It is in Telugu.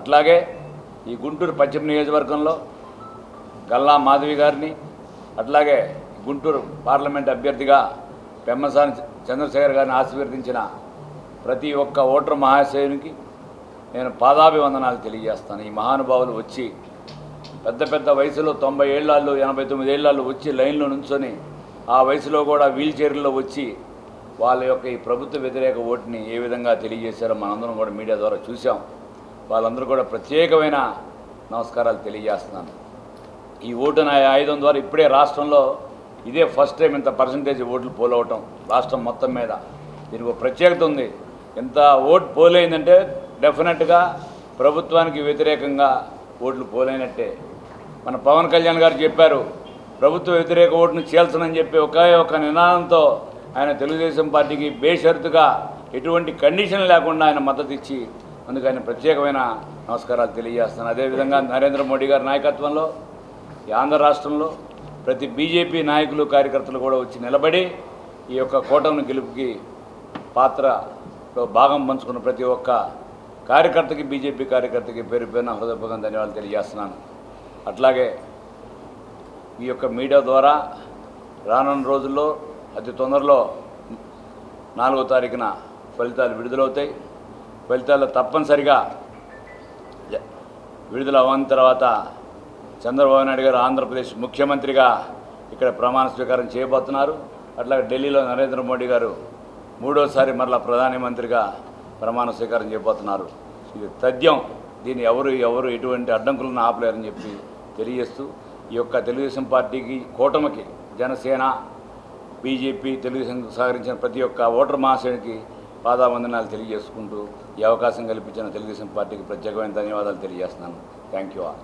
అట్లాగే ఈ గుంటూరు పశ్చిమ నియోజకవర్గంలో గల్లా మాధవి గారిని, అట్లాగే గుంటూరు పార్లమెంట్ అభ్యర్థిగా పెమ్మసాని చంద్రశేఖర్ గారిని ఆశీర్వదించిన ప్రతి ఒక్క ఓటర్ మహాశయునికి నేను పాదాభివందనాలు తెలియజేస్తాను. ఈ మహానుభావులు వచ్చి పెద్ద పెద్ద వయసులో 90 ఏళ్ళు 89 ఏళ్ళు వచ్చి లైన్లో నుంచొని ఆ వయసులో కూడా వీల్ చైర్లో వచ్చి వాళ్ళ యొక్క ఈ ప్రభుత్వ వ్యతిరేక ఓటుని ఏ విధంగా తెలియజేశారో మనందరం కూడా మీడియా ద్వారా చూసాం. వాళ్ళందరూ కూడా ప్రత్యేకమైన నమస్కారాలు తెలియజేస్తున్నాను. ఈ ఓటు ఆయుధం ద్వారా ఇప్పుడే రాష్ట్రంలో ఇదే ఫస్ట్ టైం ఇంత పర్సంటేజ్ ఓట్లు పోలవటం రాష్ట్రం మొత్తం మీద. దీనికి ఒక ప్రత్యేకత ఉంది. ఎంత ఓటు పోలైందంటే డెఫినెట్గా ప్రభుత్వానికి వ్యతిరేకంగా ఓట్లు పోలైనట్టే. మన పవన్ కళ్యాణ్ గారు చెప్పారు, ప్రభుత్వ వ్యతిరేక ఓటును చీల్చనని చెప్పి ఒకే ఒక నినాదంతో ఆయన తెలుగుదేశం పార్టీకి బేషరతుగా ఎటువంటి కండిషన్ లేకుండా ఆయన మద్దతు ఇచ్చి అందుకు ఆయన ప్రత్యేకమైన నమస్కారాలు తెలియజేస్తాను. అదేవిధంగా నరేంద్ర మోడీ గారి నాయకత్వంలో ఈ ఆంధ్ర రాష్ట్రంలో ప్రతి బీజేపీ నాయకులు కార్యకర్తలు కూడా వచ్చి నిలబడి ఈ యొక్క కూటమి గెలుపుకి పాత్రలో భాగం పంచుకున్న ప్రతి ఒక్క కార్యకర్తకి, బీజేపీ కార్యకర్తకి పేరు పేరున హృదయపూర్వకంగా ధన్యవాదాలు తెలియజేస్తున్నాను. అట్లాగే ఈ యొక్క మీడియా ద్వారా రానున్న రోజుల్లో అతి తొందరలో 4వ తారీఖున ఫలితాలు విడుదలవుతాయి. ఫలితాల్లో తప్పనిసరిగా విడుదల అవ్వని తర్వాత చంద్రబాబు నాయుడు గారు ఆంధ్రప్రదేశ్ ముఖ్యమంత్రిగా ఇక్కడ ప్రమాణ స్వీకారం చేయబోతున్నారు. అట్లాగే ఢిల్లీలో నరేంద్ర మోడీ గారు 3వసారి మరలా ప్రధానమంత్రిగా ప్రమాణ స్వీకారం చేయబోతున్నారు. ఇది తథ్యం. దీన్ని ఎవరు ఎటువంటి అడ్డంకులను ఆపలేరని చెప్పి తెలియజేస్తూ ఈ యొక్క తెలుగుదేశం పార్టీకి, కూటమికి, జనసేన, బీజేపీ, తెలుగుదేశం సహకరించిన ప్రతి ఒక్క ఓటర్ మహాశయునికి పాదావందనాలు తెలియజేసుకుంటూ ఈ అవకాశం కల్పించిన తెలుగుదేశం పార్టీకి ప్రత్యేకమైన ధన్యవాదాలు తెలియజేస్తున్నాను. Thank you all.